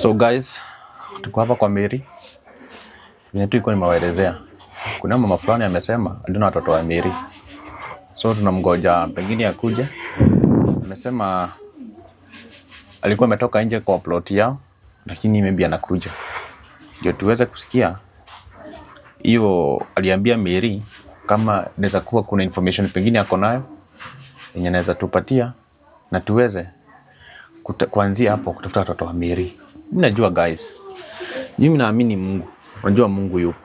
So guys, tuko hapa kwa Mary. Mimi tu iko nimewaelezea. Kuna mama fulani amesema alina watoto wa Mary. So tunamgoja pengine akuje. Amesema alikuwa ametoka nje kwa plot yao, lakini maybe anakuja. Ndio tuweze kusikia hiyo aliambia Mary kama inaweza kuwa kuna information pengine ako nayo yenye anaweza tupatia na tuweze kuanzia hapo kutafuta watoto wa Mary. Mimi najua guys, mimi naamini Mungu. Unajua Mungu yupo.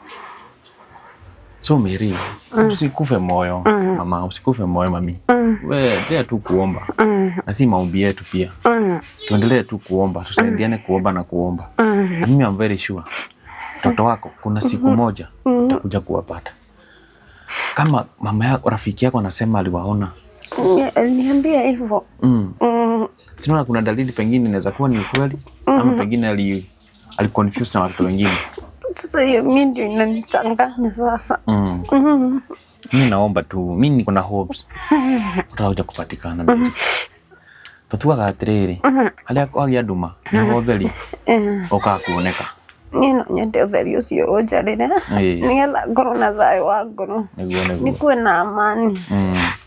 So Mary, usikufe moyo mama, usikufe moyo mami. Wewe endelea tu kuomba. Na si maombi yetu pia. Tuendelee tu kuomba, tusaidiane kuomba na kuomba. Na mimi am very sure mtoto wako kuna siku moja utakuja kuwapata. Kama mama yako, rafiki yako anasema aliwaona. Niambia hivyo. Sinaona kuna dalili pengine inaweza kuwa ni ukweli ama pengine aliconfuse na watu wengine. Sasa hiyo mimi ndio inanichanganya sasa. Mimi naomba tu, mimi niko na hopes utakuja kupatikana mimi. Patua gatrere. Hali yako ya duma na hotheri. Oka kuoneka. Nino nyende utheri ucio unjarire nigetha ngoro na thayo wa ngoro nikuwe na amani.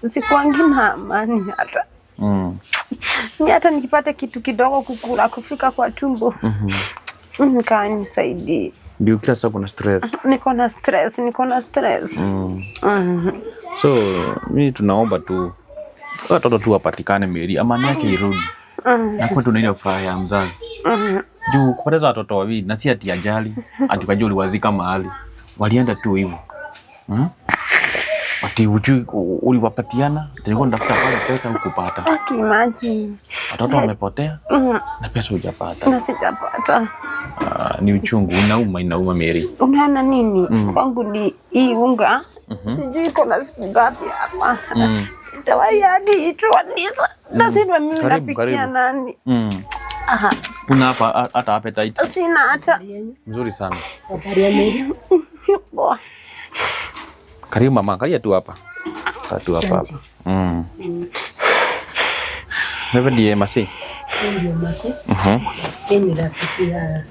Sikwangi na amani hata ni hata nikipata kitu kidogo kukula kufika kwa tumbo kanisaidie. Ndio kila saa kuna stress. Niko na stress. So mimi tunaomba tu watoto tu wapatikane Mary, amani yake irudi. Na kwa tu ile furaha ya mzazi. Juu kupoteza watoto wawili na si ati ajali, ati kajua uliwazika mahali. Walienda tu hivyo. Ati uliwapatiana, tulikuwa tunatafuta pale pesa hukupata. Imagine. Watoto wamepotea na pesa hujapata. Na sijapata. Ni uchungu, inauma Mary. Unaona nini? Kwangu ni hii unga. Sijui kuna siku ngapi hapa. Sijawahi hadi itwa ndiza. Lazima mimi napikia nani? Kuna hata appetite. Sina hata. Mzuri sana. Habari ya Mary. Karibu mama, kaja tu hapa. Tu hapa. Wewe ndiye Masi? Ndio Masi. Mimi rafiki ya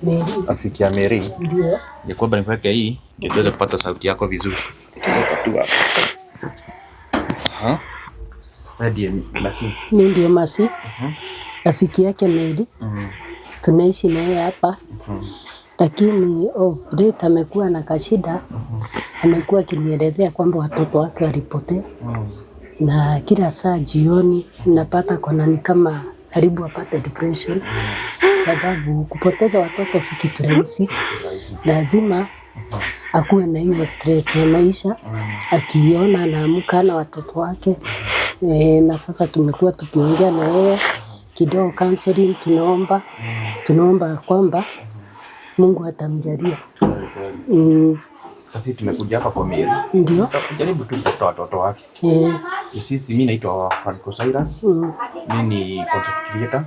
Mary. Rafiki ya Mary? Ndio. Ni kwamba niweke hii ndio tuweze kupata sauti yako vizuri. Tu hapa. Wewe ndiye Masi? Mimi ndio Masi. Rafiki yake Mary. Tunaishi naye hapa. Lakini late amekuwa na kashida. Amekuwa akinielezea kwamba watoto wake walipotea. Na kila saa jioni napata kona ni kama karibu apate depression. Sababu kupoteza watoto si kitu rahisi. Lazima akuwe na hiyo stress ya maisha. Akiona anaamka na watoto wake. Na sasa tumekuwa tukiongea na yeye kidogo counseling, tunaomba kwamba Mungu atamjalia. Sasa tumekuja hapa kwa Mary. Ndio. Tutajaribu tu kutoa watoto wake. Sisi mimi naitwa Franco Cyrus. Mimi ni content creator.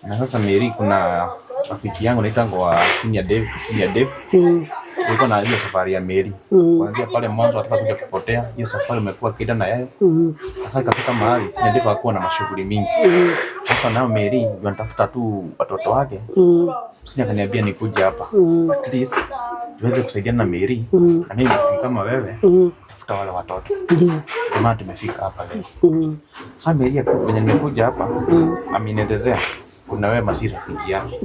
Na sasa Mary kuna rafiki yangu naitwa Senior Dave. Niko na hiyo safari ya Mary. Kuanzia pale mwanzo atakuja kupotea. Hiyo safari imekuwa kida na yeye. Sasa ikafika mahali Senior Dave hakuwa na mashughuli mingi. Sasa nao Mary ndio anatafuta tu watoto wake. Sisi akaniambia nikuje hapa. At least tuweze kusaidiana na Mary. Na mimi kama wewe tafuta wale watoto. Ndio. Kama tumefika hapa leo. Sasa Mary kwenye nimekuja hapa amenielezea kuna wewe Masi rafiki yake.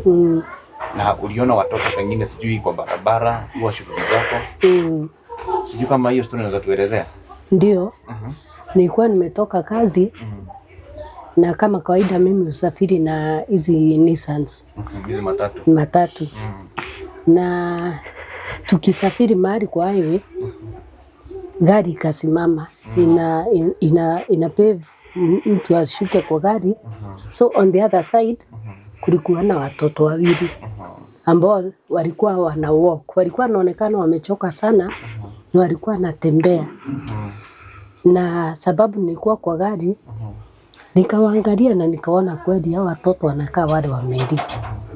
Na uliona watoto pengine sijui kwa barabara, kwa shughuli zako. Sijui kama hiyo story unaweza tuelezea. Ndio. Nilikuwa nimetoka kazi. Na kama kawaida mimi usafiri na hizi Nissans. Hizi matatu. Na tukisafiri mahali kwa highway, gari ikasimama. Ina pave mtu ashuke kwa gari. So on the other side kulikuwa na watoto wawili ambao walikuwa wana walk. Walikuwa wanaonekana wamechoka sana na walikuwa wanatembea. Na sababu nilikuwa kwa gari nikawaangalia na nikaona kweli hao watoto wanakaa wale wa Mary.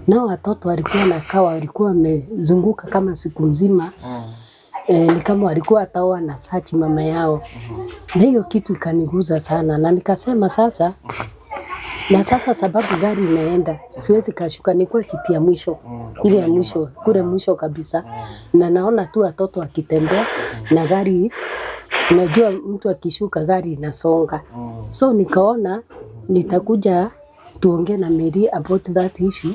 Na watoto walikuwa wamezunguka kama siku mzima. Ni kama walikuwa hata na search mama yao. Na hiyo kitu ikaniguza sana na nikasema sasa Na sasa sababu gari inaenda, siwezi kashuka, nikuwa kiti ya mwisho, ile ya mwisho, kule mwisho kabisa. Na naona tu watoto wakitembea na gari, unajua mtu akishuka gari inasonga. So nikaona nitakuja tuongee na Mary about that issue,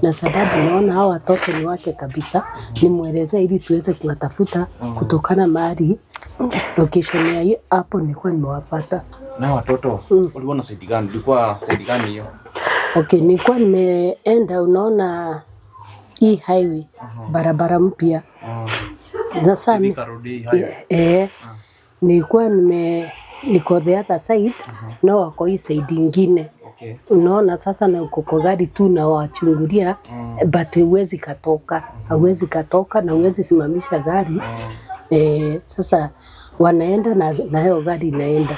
na sababu naona hao watoto ni wake kabisa, nimueleze ili tuweze kuwatafuta kutokana mahali location ya hapo nilikuwa nimewapata. Na watoto ulikuwa na side gani? Ulikuwa side gani hiyo? Okay, nilikuwa nimeenda, unaona hii highway, barabara mpya. Sasa nilikuwa niko the other side, na wako hii side ingine. Unaona sasa na uko gari tu na wachungulia, but huwezi katoka na huwezi simamisha gari. Sasa wanaenda na hiyo gari inaenda.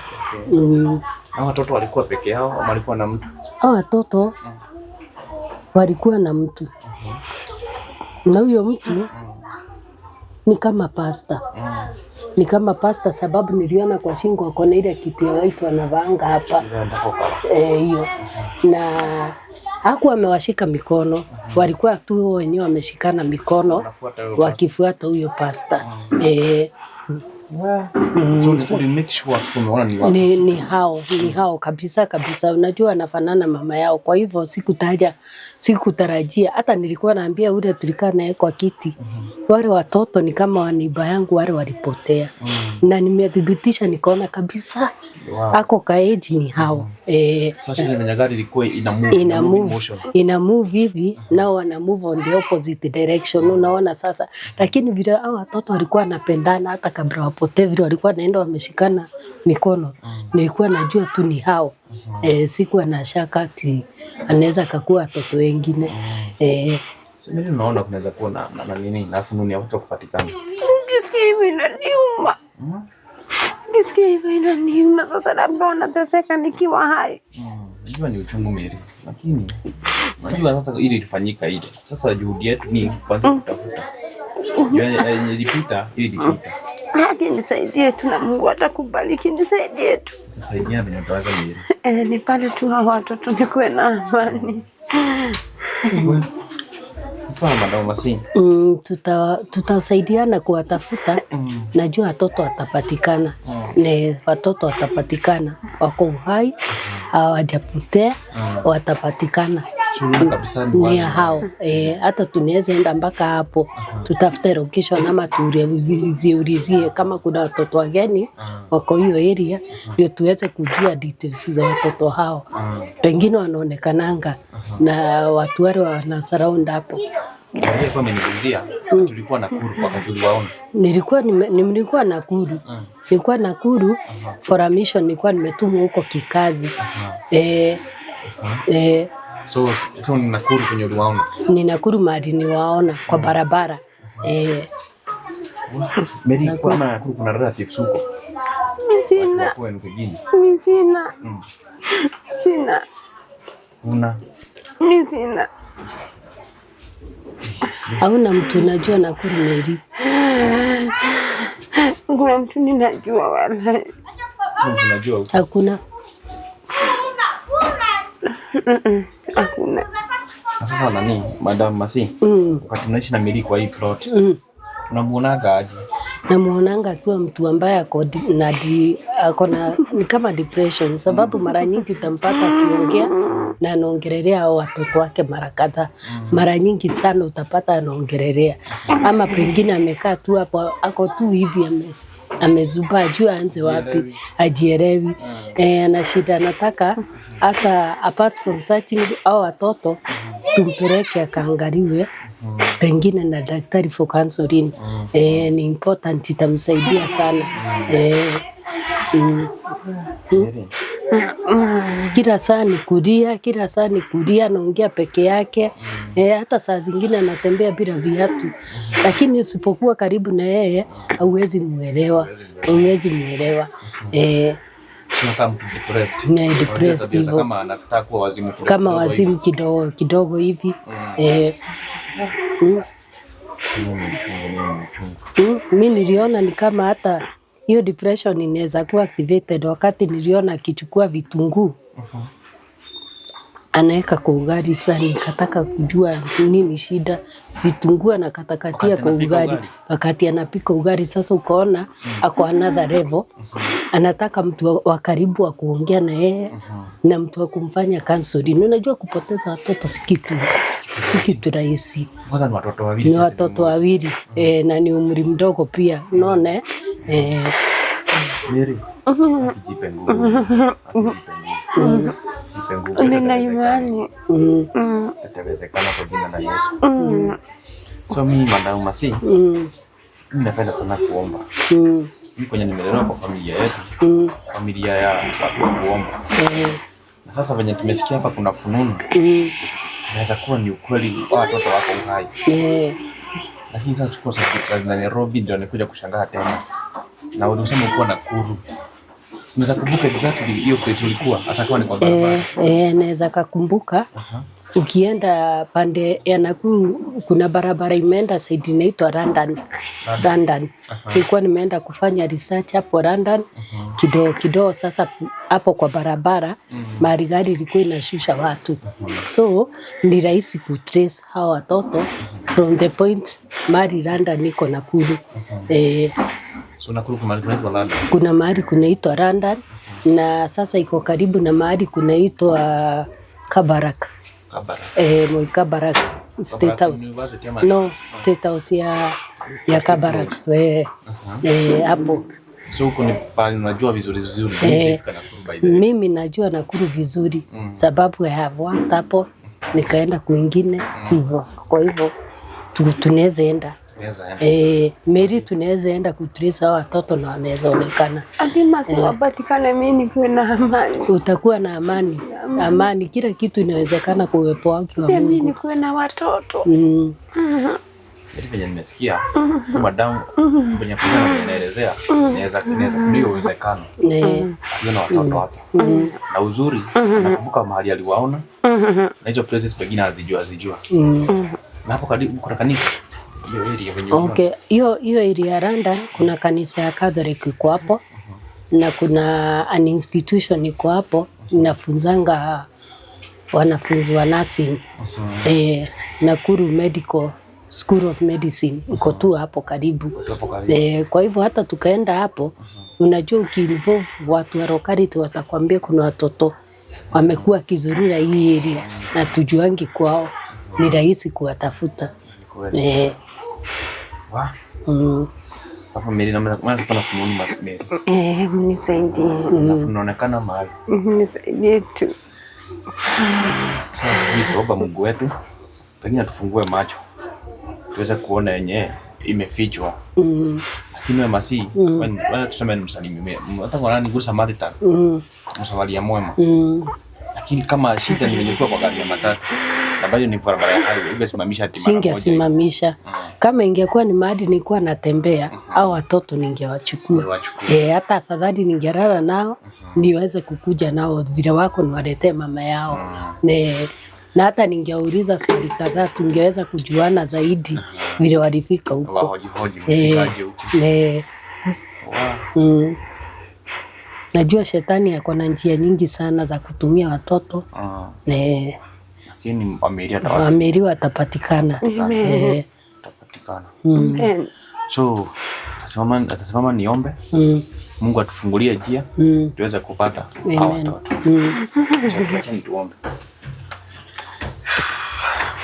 Hao watoto walikuwa peke yao au walikuwa na mtu? Hao watoto walikuwa na mtu. Na huyo mtu ni kama pasta. Ni kama pasta sababu niliona kwa shingo ako na ile kitu ya watu wanavanga hapa. Hiyo. Na hakuwa amewashika mikono. Walikuwa tu wenyewe wameshikana mikono wakifuata huyo pasta. So make sure tumeona ni hao kabisa. Unajua anafanana mama yao, kwa hivyo sikutarajia. Hata nilikuwa naambia ule tulikaa naye kwa kiti, wale watoto ni kama waniba yangu wale walipotea. Na nimedhibitisha nikaona kabisa ako kaeji ni hao. Sasa ile gari ilikuwa ina move hivi, nao wana move on the opposite direction, unaona sasa. Lakini vile hao watoto walikuwa wanapendana, hata kabla wapotee vile walikuwa naenda wameshikana mikono, nilikuwa najua tu ni hao. Sikuwa na shaka ati anaweza kakua watoto wengine. Mimi naona kunaweza kuwa na nini na fununi ya watu kupatikana. Ukisikia hivi inaniuma. Ukisikia hivi inaniuma, sasa labda nateseka nikiwa hai. Unajua ni uchungu Mary, lakini unajua sasa ili ilifanyika ile. Sasa juhudi yetu ni kwanza kutafuta. Ilipita. Haki nisaidie tu na Mungu atakubariki, nisaidie tu. Tusaidia venye tutaweza Mary. Ni pale tu hao watoto nikuwe na amani. Sawa madam Masi. Tutasaidiana kuwatafuta. Najua watoto watapatikana. Watoto watapatikana. Wako uhai, hawajapotea, watapatikana. Ni hao. Hata tunaweza enda mpaka hapo. Tutafute location ama tuulizie kama kuna watoto wageni wako hiyo area, ndio tuweze kujua details za watoto hao. Pengine wanaonekananga na watu wale wana surround hapo. Kwa mmenizungumzia tulikuwa Nakuru wakati uliwaona. Nilikuwa Nakuru. Nilikuwa Nakuru for a mission, nilikuwa nimetumwa huko kikazi. So ni Nakuru kwenye uliwaona? Ni Nakuru mahali niwaona kwa barabara. Mary, kwa maana kuna relatives huko? Sina. Sina. Hauna mtu unajua Nakuru Mary? Kuna mtu ninajua wala. Unajua huko? Hakuna. Hakuna. Sasa nani, Madam Masi? Wakati unaishi na Mary kwa hii plot. Unamuonaga aje? Namuonanga akiwa mtu ambaye ako na ni kama depression, sababu mara nyingi utampata akiongea na anaongelelea hao watoto wake mara kadhaa. Mara nyingi sana utapata anaongelelea, ama pengine amekaa tu hapo ako tu hivi amezuba juu aanze wapi, hajielewi. Ana shida, anataka hata apart from searching au watoto tumpeleke akaangaliwe pengine na daktari for counseling. Ni important, itamsaidia sana. Kila saa ni kulia, anaongea peke yake. Hata saa zingine anatembea bila viatu, lakini usipokuwa karibu na yeye hauwezi muelewa. Depressed hivyo, kama anataka kuwa wazimu kidogo, kama wazimu kidogo hivi. Mimi niliona ni kama hata hiyo depression inaweza kuwa activated wakati niliona akichukua vitunguu anaweka kwa ugali. Sasa nikataka kujua nini shida, vitunguu anakatakatia kwa ugali wakati anapika ugali. Sasa ukaona ako another level, anataka mtu wa karibu wa kuongea na yeye na mtu wa kumfanya counseling. Unajua kupoteza watoto si kitu rahisi. Kwanza ni watoto wawili. Ni watoto wawili na ni umri mdogo pia, unaona Mary, jipe nguvu. Nina imani. Itawezekana kwa jina la Yesu. So mimi Madam Masi, mimi napenda sana kuomba. Mimi kwenye nimelelewa kwa familia yetu, familia ya kuomba. Na sasa venye tumesikia hapa kuna fununu, inaweza kuwa ni ukweli watoto wako uhai. Lakini sasa tuko sasa Nairobi ndio nikuja kushangaa tena. Na unasema kuwa Nakuru. Unaweza kumbuka exactly hiyo place ulikuwa hata kama ni kwa barabara? Naweza kukumbuka. Ukienda pande ya Nakuru kuna barabara imeenda side inaitwa London. Nilikuwa nimeenda kufanya research hapo London. Kidogo sasa hapo kwa barabara mahali gari ilikuwa inashusha watu. So ni rahisi kutrace hawa watoto from the point mahali London iko Nakuru. So Nakuru kuna mahali kunaitwa London na sasa iko karibu na mahali kunaitwa Kabarak. Moi Kabarak State House. No, State House ya Kabarak. Hapo. So huko ni pale unajua vizuri. Mimi najua Nakuru vizuri sababu I have worked hapo, nikaenda kwingine hivyo. Kwa hivyo tunaweza enda. Mary tunaweza enda kutrace hao watoto na wanaweza onekana. Adima si wapatikane, mimi nikuwe na amani. Utakuwa na amani. Amani, kila kitu inawezekana kwa uwepo wake wa Mungu. Mimi nikuwe na watoto. Venye nimesikia Madam venye anaelezea inaweza ndio uwezekano. Kuna watoto hapa. Na uzuri nakumbuka mahali aliwaona. Na hizo places pengine azijua. Na hapo karibu kuna kanisa. Okay, hiyo area ya London kuna kanisa ya Catholic iko hapo na kuna an institution iko hapo inafunzanga wanafunzi wa nursing. Nakuru Medical School of Medicine iko tu hapo karibu. Kwa hivyo hata tukaenda hapo, unajua ukiinvolve watu wa locality watakwambia kuna watoto wamekuwa kizurura hii area na tujuangi kwao, ni rahisi kuwatafuta. Sasa Mary na kuna fununu Mary. Mnisaidie. Unaonekana mahali. Mnisaidie tu. Sasa tuomba Mungu wetu, pengine tufungue macho tuweze kuona yenyewe imefichwa. Lakini wewe Masi, wewe tuseme ni msalimie. Hata kwa nani gusa Samaritan. Msamaria mwema. Lakini kama shida nimekuwa kwa gari ya matatu. Ambayo ni barabara ya highway, ingesimamisha timu moja. Singesimamisha. Kama ingekuwa ni mahali nilikuwa natembea au watoto ningewachukua. Hata afadhali ningelala nao niweze kukuja nao vile wako niwaletee mama yao. Na hata ningeuliza swali kadhaa tungeweza kujuana zaidi vile walifika huko. Najua shetani yako na njia nyingi sana za kutumia watoto. Lakini Mary watapatikana. So atasimama niombe. Mungu atufungulie njia tuweze kupata hao watoto. Acha tuombe.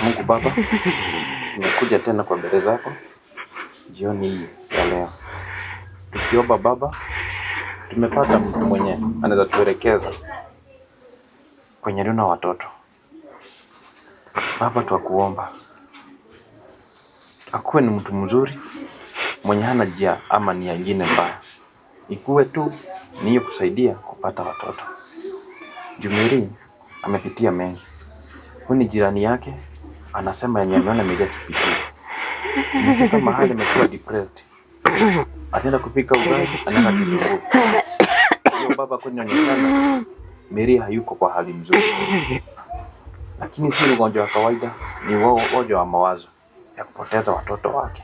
Mungu Baba, nimekuja tena kwa mbele zako jioni hii ya leo. Tukiomba Baba, tumepata mtu mwenye anaweza tuelekeza kwenye neno watoto. Baba, twakuomba akuwe ni mtu mzuri mwenye hana njia ama nia nyingine mbaya, ikuwe tu ni hiyo kusaidia kupata watoto. Mary amepitia mengi. Huyu ni jirani yake, anasema yenye ameona meja kipitia. Amefika mahali amekuwa depressed. Ataenda kupika ugali, anaenda kitunguu. Hiyo Baba kunionekana Mary hayuko kwa hali mzuri. Lakini si ugonjwa wa kawaida, ni ugonjwa wa mawazo ya kupoteza watoto wake.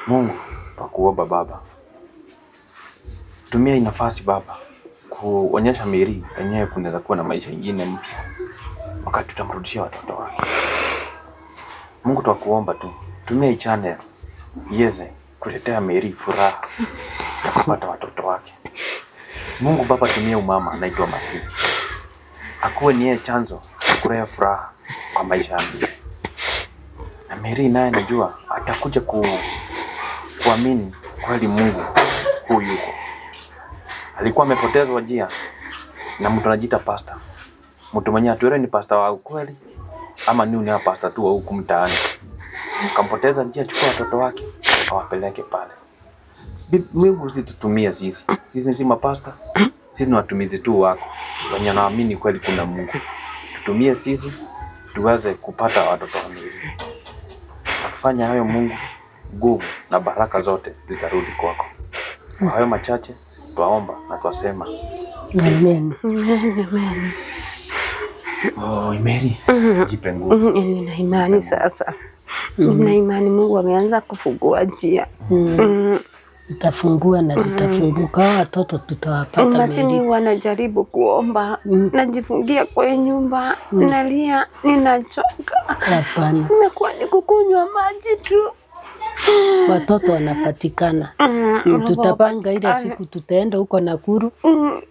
Mungu, tunakuomba Baba, tumia hii nafasi Baba kuonyesha Mary yenyewe kunaweza kuwa na maisha mengine mpya. wakati tutamrudishia watoto wake. Mungu twakuomba tu, tumia hii channel iweze kuletea Mary furaha ya kupata watoto wake. Mungu Baba, tumia umama anaitwa Masi, akuwe ni yeye chanzo cha kuleta furaha kwa maisha yangu. Na Mary naye najua atakuja kuamini kweli Mungu huyu yuko. Alikuwa amepotezwa njia na mtu anajiita pastor. Mtu mwenye atuere ni pastor wa ukweli ama ni pastor tu wa huku mtaani. Kampoteza njia, chukua watoto wake awapeleke pale. Mungu usitutumie sisi. Sisi si mapasta. Sisi ni watumizi tu wako. Wenye wanaamini kweli kuna Mungu. Tutumie sisi tuweze kupata watoto wa Mungu. Kufanya hayo Mungu, nguvu na baraka zote zitarudi kwako. Kwa hayo machache twaomba na twasema Amen. Amen. Oh, Mary, jipe nguvu. Nina imani sasa. Nina imani Mungu ameanza kufungua njia. Itafungua na zitafunguka. Watoto tutawapata Mary. Masini wanajaribu kuomba. Najifungia kwa nyumba. Nalia, ninachoka. Hapana. Nimekuwa nikukunywa maji tu. Watoto wanapatikana. Tutapanga ile siku tutaenda huko Nakuru.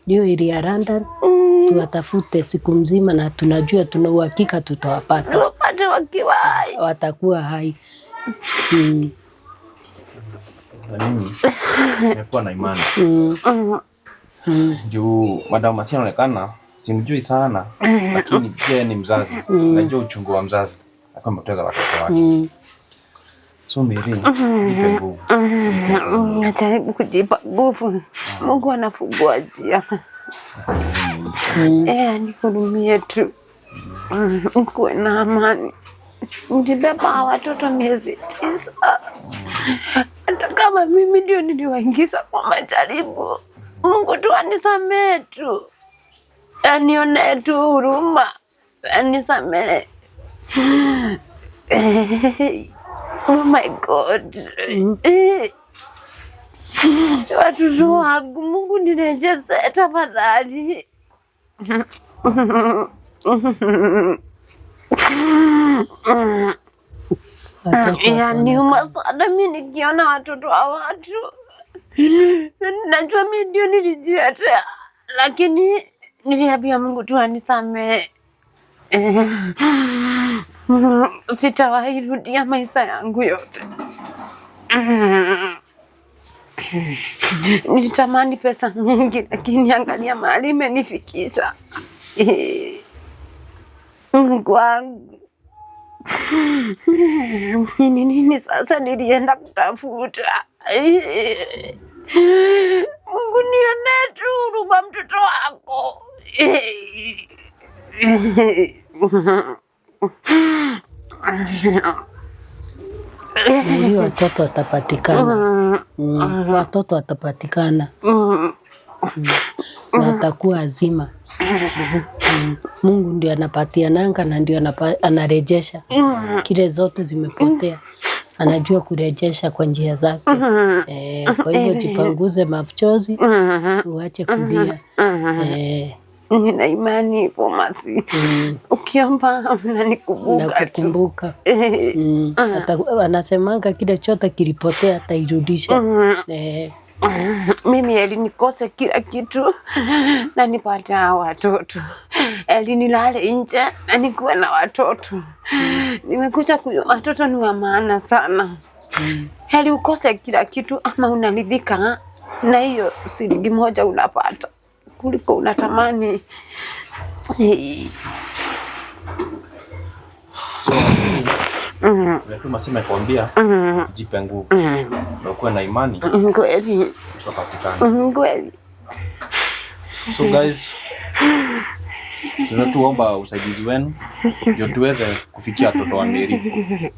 Ndio ili ya London. Tuwatafute siku mzima na tunajua tuna uhakika tutawapata. Wapate wakiwa hai. Watakuwa hai. Na mimi nimekuwa na imani. Juu Madam Masi anaonekana simjui sana, lakini pia ni mzazi. Najua uchungu wa mzazi akapoteza watoto wake. So Mary, jipe nguvu. Najaribu kujipa nguvu. Mungu anafungua njia. Nihurumie tu. Nikuwe na amani. Nilibeba watoto miezi 9. Hata kama mimi ndio niliwaingiza kwa majaribu, Mungu tu anisamehe tu. Anione tu huruma. Anisamehe. Oh my God. Watoto wangu, Mungu nirejeshe tafadhali. Yaniuma sana mimi nikiona watoto wa watu. Najua mimi ndio nilijiatea, lakini niliambia Mungu tu anisamehe. Sitawahi rudia maisha yangu yote. Nilitamani pesa mingi, lakini angalia mahali imenifikisha. Mungu wangu. Nini sasa nilienda kutafuta? Mungu nione tu huruma mtoto wako. Ndio watoto watapatikana. Watoto watapatikana. Na atakuwa azima. Mungu ndio anapatia nanga na ndio anarejesha. Kile zote zimepotea. Anajua kurejesha kwa njia zake. Kwa hivyo jipanguze machozi, uache kulia. Nina imani ipo Masi. Ukiomba unanikumbuka. Nakukumbuka. Anasemanga kile chote kilipotea atairudisha. Mimi elinikose kila kitu na nipate watoto. Elinilale nje na nikuwe na watoto. Nimekuja kujua watoto ni wa maana sana. Heli ukose kila kitu ama unaridhika na hiyo shilingi moja unapata kuliko unatamani. Masi amekwambia jipe nguvu na ukuwe na imani. Kweli. Kweli. So guys, tunatuomba usaidizi wenu ndio tuweze kufikia watoto wa Mary.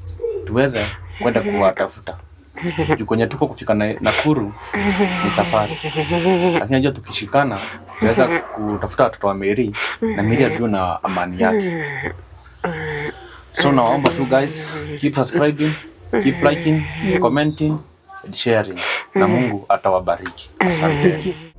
Tuweze kwenda kuwatafuta. Juu kwenye tuko kufika Nakuru ni safari. Lakini najua tukishikana tuweza kutafuta watoto wa Mary na Mary ajue na amani yake. So naomba tu guys, keep subscribing, keep liking, commenting and sharing. Na Mungu atawabariki. Asante.